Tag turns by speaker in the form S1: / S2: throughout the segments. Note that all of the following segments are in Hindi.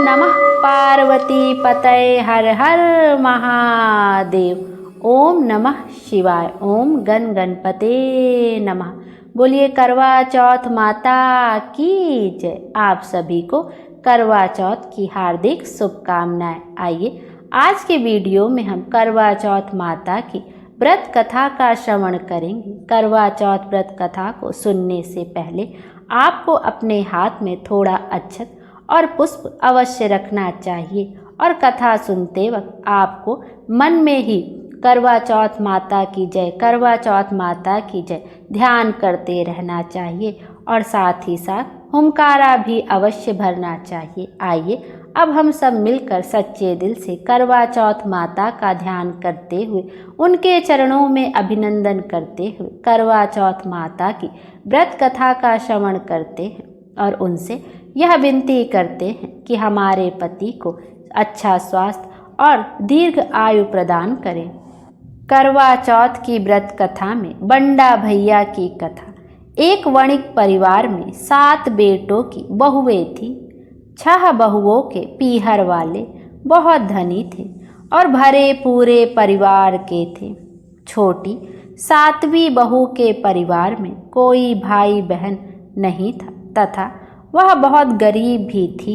S1: नमः पार्वती पतये हर हर महादेव। ओम नमः शिवाय। ओम गण गणपते नमः। बोलिए करवा चौथ माता की जय। आप सभी को करवा चौथ की हार्दिक शुभकामनाएं। आइए आज के वीडियो में हम करवा चौथ माता की व्रत कथा का श्रवण करेंगे। करवा चौथ व्रत कथा को सुनने से पहले आपको अपने हाथ में थोड़ा अक्षत और पुष्प अवश्य रखना चाहिए और कथा सुनते वक्त आपको मन में ही करवा चौथ माता की जय, करवा चौथ माता की जय ध्यान करते रहना चाहिए और साथ ही साथ हुंकारा भी अवश्य भरना चाहिए। आइए अब हम सब मिलकर सच्चे दिल से करवा चौथ माता का ध्यान करते हुए उनके चरणों में अभिनंदन करते हुए करवा चौथ माता की व्रत कथा का श्रवण करते हैं और उनसे यह विनती करते हैं कि हमारे पति को अच्छा स्वास्थ्य और दीर्घ आयु प्रदान करें। करवा चौथ की व्रत कथा में बंडा भैया की कथा। एक वणिक परिवार में 7 बेटों की बहुएं थी। 6 बहुओं के पीहर वाले बहुत धनी थे और भरे पूरे परिवार के थे। छोटी 7वीं बहू के परिवार में कोई भाई बहन नहीं था तथा वह बहुत गरीब भी थी।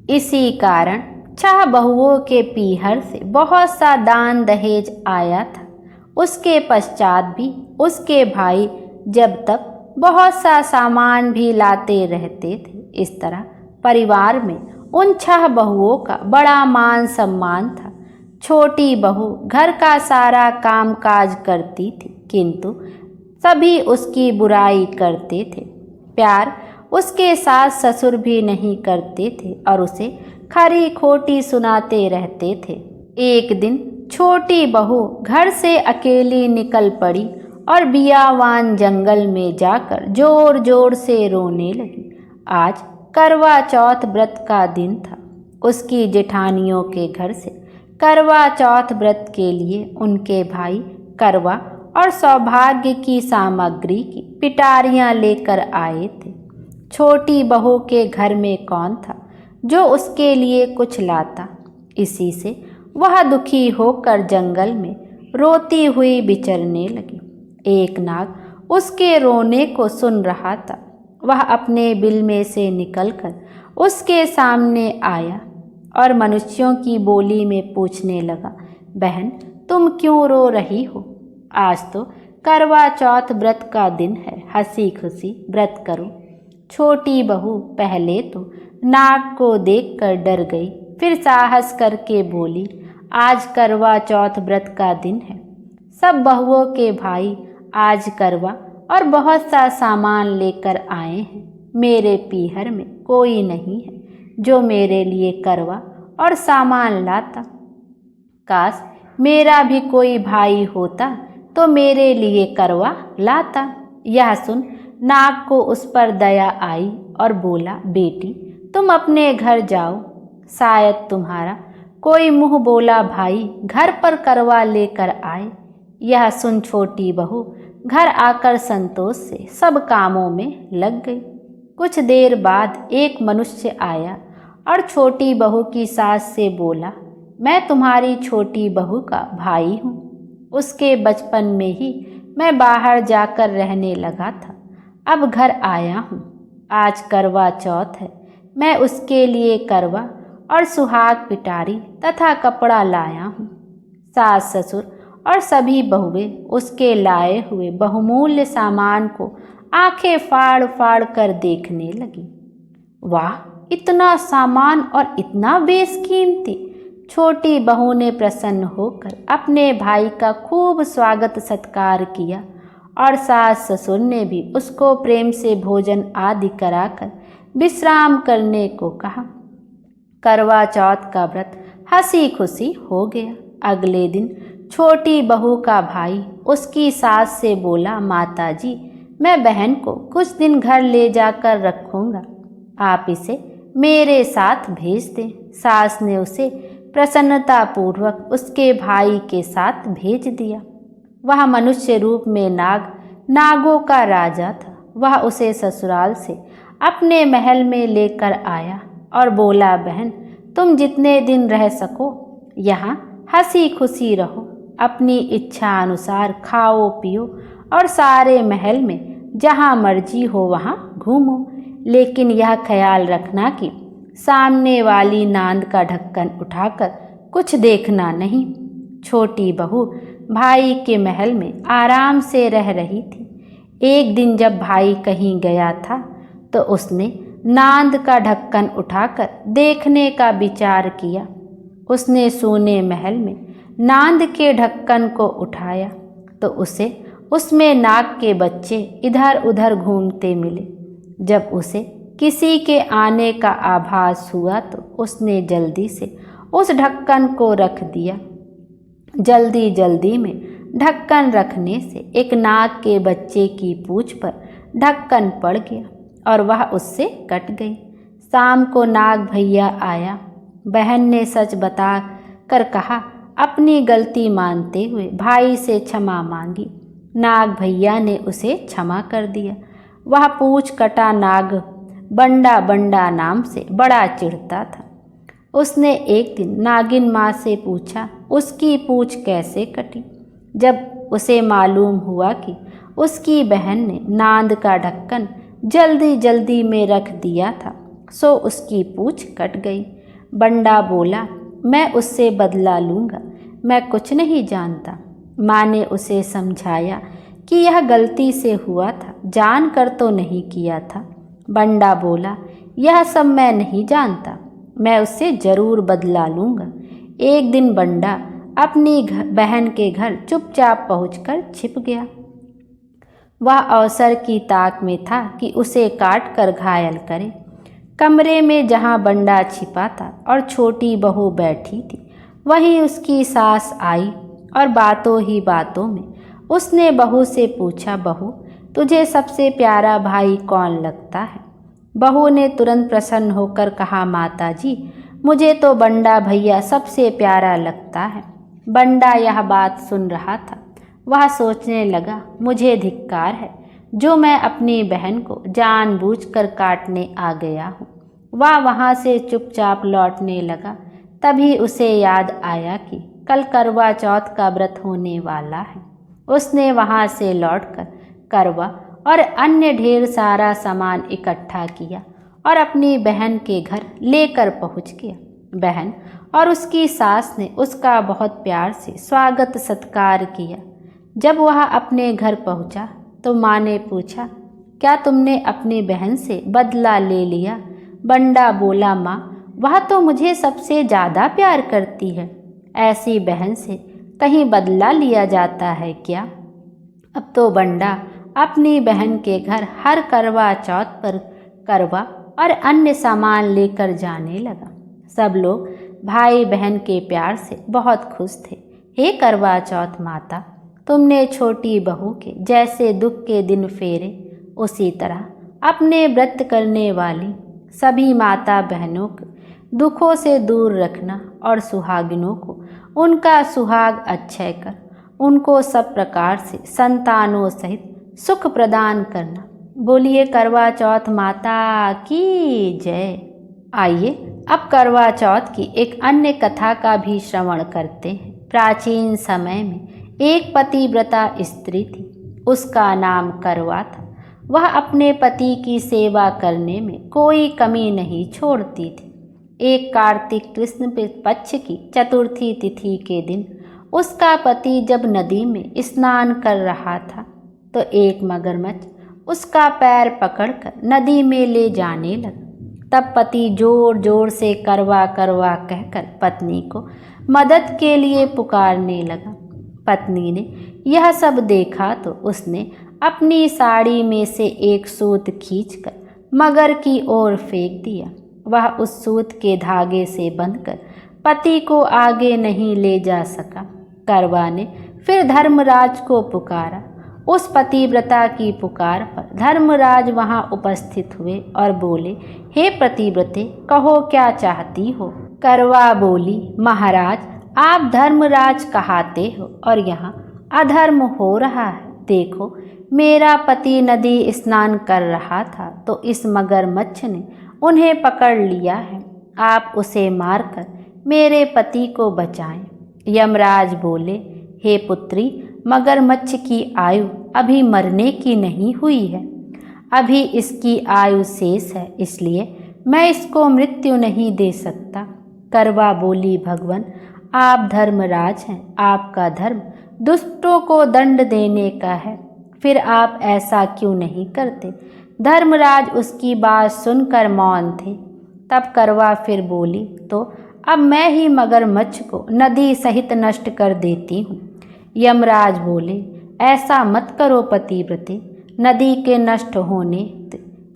S1: इसी कारण 6 बहुओं के पीहर से बहुत सा दान दहेज आया था। उसके पश्चात भी उसके भाई जब तक बहुत सा सामान भी लाते रहते थे। इस तरह परिवार में उन 6 बहुओं का बड़ा मान सम्मान था। छोटी बहू घर का सारा काम काज करती थी किंतु सभी उसकी बुराई करते थे। प्यार उसके सास ससुर भी नहीं करते थे और उसे खरी खोटी सुनाते रहते थे। एक दिन छोटी बहू घर से अकेली निकल पड़ी और बियावान जंगल में जाकर जोर जोर से रोने लगी। आज करवा चौथ व्रत का दिन था। उसकी जेठानियों के घर से करवा चौथ व्रत के लिए उनके भाई करवा और सौभाग्य की सामग्री की पिटारियां लेकर आए थे। छोटी बहू के घर में कौन था जो उसके लिए कुछ लाता। इसी से वह दुखी होकर जंगल में रोती हुई विचरने लगी। एक नाग उसके रोने को सुन रहा था। वह अपने बिल में से निकलकर उसके सामने आया और मनुष्यों की बोली में पूछने लगा, बहन तुम क्यों रो रही हो? आज तो करवा चौथ व्रत का दिन है, हंसी खुशी व्रत करो। छोटी बहू पहले तो नाग को देखकर डर गई, फिर साहस करके बोली, आज करवा चौथ व्रत का दिन है। सब बहुओं के भाई आज करवा और बहुत सा सामान लेकर आए हैं। मेरे पीहर में कोई नहीं है जो मेरे लिए करवा और सामान लाता। काश मेरा भी कोई भाई होता तो मेरे लिए करवा लाता। यह सुन नाग को उस पर दया आई और बोला, बेटी तुम अपने घर जाओ, शायद तुम्हारा कोई मुंह बोला भाई घर पर करवा लेकर आए। यह सुन छोटी बहू घर आकर संतोष से सब कामों में लग गई। कुछ देर बाद एक मनुष्य आया और छोटी बहू की सास से बोला, मैं तुम्हारी छोटी बहू का भाई हूँ। उसके बचपन में ही मैं बाहर जाकर रहने लगा था, अब घर आया हूँ। आज करवा चौथ है, मैं उसके लिए करवा और सुहाग पिटारी तथा कपड़ा लाया हूँ। सास ससुर और सभी बहुएं उसके लाए हुए बहुमूल्य सामान को आंखें फाड़ फाड़ कर देखने लगी। वाह, इतना सामान और इतना बेशकीमती! छोटी बहू ने प्रसन्न होकर अपने भाई का खूब स्वागत सत्कार किया और सास ससुर ने भी उसको प्रेम से भोजन आदि कराकर विश्राम करने को कहा। करवा चौथ का व्रत हंसी खुशी हो गया। अगले दिन छोटी बहू का भाई उसकी सास से बोला, माता जी मैं बहन को कुछ दिन घर ले जाकर रखूँगा, आप इसे मेरे साथ भेज दें। सास ने उसे प्रसन्नतापूर्वक उसके भाई के साथ भेज दिया। वह मनुष्य रूप में नागों का राजा था। वह उसे ससुराल से अपने महल में लेकर आया और बोला, बहन तुम जितने दिन रह सको यहाँ हंसी खुशी रहो, अपनी इच्छा अनुसार खाओ पियो और सारे महल में जहाँ मर्जी हो वहाँ घूमो, लेकिन यह ख्याल रखना कि सामने वाली नांद का ढक्कन उठाकर कुछ देखना नहीं। छोटी बहू भाई के महल में आराम से रह रही थी। एक दिन जब भाई कहीं गया था तो उसने नांद का ढक्कन उठाकर देखने का विचार किया। उसने सोने महल में नांद के ढक्कन को उठाया तो उसे उसमें नाग के बच्चे इधर उधर घूमते मिले। जब उसे किसी के आने का आभास हुआ तो उसने जल्दी से उस ढक्कन को रख दिया। जल्दी जल्दी में ढक्कन रखने से एक नाग के बच्चे की पूंछ पर ढक्कन पड़ गया और वह उससे कट गई। शाम को नाग भैया आया। बहन ने सच बता कर कहा, अपनी गलती मानते हुए भाई से क्षमा मांगी। नाग भैया ने उसे क्षमा कर दिया। वह पूंछ कटा नाग बंडा बंडा नाम से बड़ा चिढ़ता था। उसने एक दिन नागिन माँ से पूछा उसकी पूंछ कैसे कटी। जब उसे मालूम हुआ कि उसकी बहन ने नांद का ढक्कन जल्दी जल्दी में रख दिया था सो उसकी पूंछ कट गई। बंडा बोला, मैं उससे बदला लूँगा, मैं कुछ नहीं जानता। माँ ने उसे समझाया कि यह गलती से हुआ था, जान कर तो नहीं किया था। बंडा बोला, यह सब मैं नहीं जानता, मैं उससे ज़रूर बदला लूँगा। एक दिन बंडा अपनी बहन के घर चुपचाप पहुंचकर छिप गया। वह अवसर की ताक में था कि उसे काट कर घायल करे। कमरे में जहाँ बंडा छिपा था और छोटी बहू बैठी थी वहीं उसकी सास आई और बातों ही बातों में उसने बहू से पूछा, बहू तुझे सबसे प्यारा भाई कौन लगता है? बहू ने तुरंत प्रसन्न होकर कहा, माता जी मुझे तो बंडा भैया सबसे प्यारा लगता है। बंडा यह बात सुन रहा था। वह सोचने लगा, मुझे धिक्कार है जो मैं अपनी बहन को जानबूझकर काटने आ गया हूँ। वह वहाँ से चुपचाप लौटने लगा। तभी उसे याद आया कि कल करवा चौथ का व्रत होने वाला है। उसने वहाँ से लौटकर करवा और अन्य ढेर सारा सामान इकट्ठा किया और अपनी बहन के घर लेकर पहुँच गया। बहन और उसकी सास ने उसका बहुत प्यार से स्वागत सत्कार किया। जब वह अपने घर पहुंचा तो माँ ने पूछा, क्या तुमने अपनी बहन से बदला ले लिया? बंडा बोला, माँ वह तो मुझे सबसे ज़्यादा प्यार करती है, ऐसी बहन से कहीं बदला लिया जाता है क्या? अब तो बंडा अपनी बहन के घर हर करवा चौथ पर करवा और अन्य सामान लेकर जाने लगा। सब लोग भाई बहन के प्यार से बहुत खुश थे। हे करवा चौथ माता, तुमने छोटी बहू के जैसे दुख के दिन फेरे, उसी तरह अपने व्रत करने वाली सभी माता बहनों को दुखों से दूर रखना और सुहागिनों को उनका सुहाग अक्षय कर उनको सब प्रकार से संतानों सहित सुख प्रदान करना। बोलिए करवा चौथ माता की जय। आइए अब करवा चौथ की एक अन्य कथा का भी श्रवण करते हैं। प्राचीन समय में एक पतिव्रता स्त्री थी, उसका नाम करवा था। वह अपने पति की सेवा करने में कोई कमी नहीं छोड़ती थी। एक कार्तिक कृष्ण पक्ष की चतुर्थी तिथि के दिन उसका पति जब नदी में स्नान कर रहा था तो एक मगरमच्छ उसका पैर पकड़कर नदी में ले जाने लगा। तब पति जोर जोर से करवा करवा कहकर पत्नी को मदद के लिए पुकारने लगा। पत्नी ने यह सब देखा तो उसने अपनी साड़ी में से एक सूत खींचकर मगर की ओर फेंक दिया। वह उस सूत के धागे से बंधकर पति को आगे नहीं ले जा सका। करवा ने फिर धर्मराज को पुकारा। उस पतिव्रता की पुकार पर धर्मराज वहां उपस्थित हुए और बोले, हे पतिव्रते, कहो क्या चाहती हो? करवा बोली, महाराज आप धर्मराज कहाते हो और यहाँ अधर्म हो रहा है। देखो मेरा पति नदी स्नान कर रहा था तो इस मगरमच्छ ने उन्हें पकड़ लिया है। आप उसे मारकर मेरे पति को बचाएं। यमराज बोले, हे पुत्री, मगरमच्छ की आयु अभी मरने की नहीं हुई है, अभी इसकी आयु शेष है, इसलिए मैं इसको मृत्यु नहीं दे सकता। करवा बोली, भगवान आप धर्मराज हैं, आपका धर्म दुष्टों को दंड देने का है, फिर आप ऐसा क्यों नहीं करते। धर्मराज उसकी बात सुनकर मौन थे। तब करवा फिर बोली, तो अब मैं ही मगरमच्छ को नदी सहित नष्ट कर देती हूँ। यमराज बोले, ऐसा मत करो पतिव्रते, नदी के नष्ट होने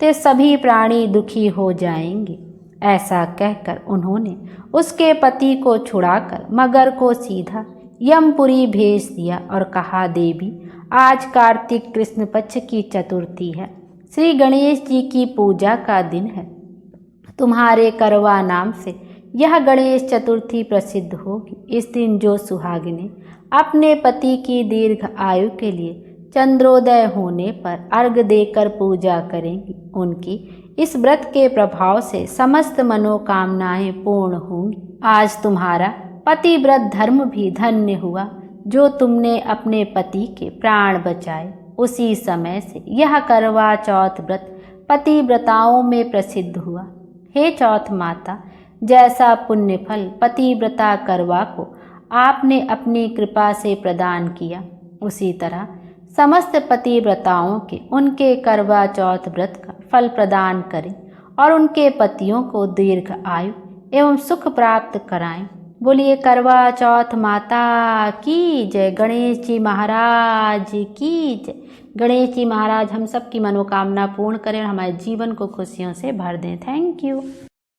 S1: ते सभी प्राणी दुखी हो जाएंगे। ऐसा कहकर उन्होंने उसके पति को छुड़ाकर मगर को सीधा यमपुरी भेज दिया और कहा, देवी आज कार्तिक कृष्ण पक्ष की चतुर्थी है, श्री गणेश जी की पूजा का दिन है। तुम्हारे करवा नाम से यह गणेश चतुर्थी प्रसिद्ध होगी। इस दिन जो सुहागिनें अपने पति की दीर्घ आयु के लिए चंद्रोदय होने पर अर्घ देकर पूजा करेंगी, उनकी इस व्रत के प्रभाव से समस्त मनोकामनाएं पूर्ण होंगी। आज तुम्हारा पतिव्रत धर्म भी धन्य हुआ, जो तुमने अपने पति के प्राण बचाए। उसी समय से यह करवा चौथ व्रत पतिव्रताओं में प्रसिद्ध हुआ। हे चौथ माता, जैसा पुण्य फल पतिव्रता करवा को आपने अपनी कृपा से प्रदान किया, उसी तरह समस्त पतिव्रताओं के उनके करवा चौथ व्रत का फल प्रदान करें और उनके पतियों को दीर्घ आयु एवं सुख प्राप्त कराएं। बोलिए करवा चौथ माता की जय, गणेश जी महाराज की जय। गणेश जी महाराज हम सब की मनोकामना पूर्ण करें और हमारे जीवन को खुशियों से भर दें। Thank you.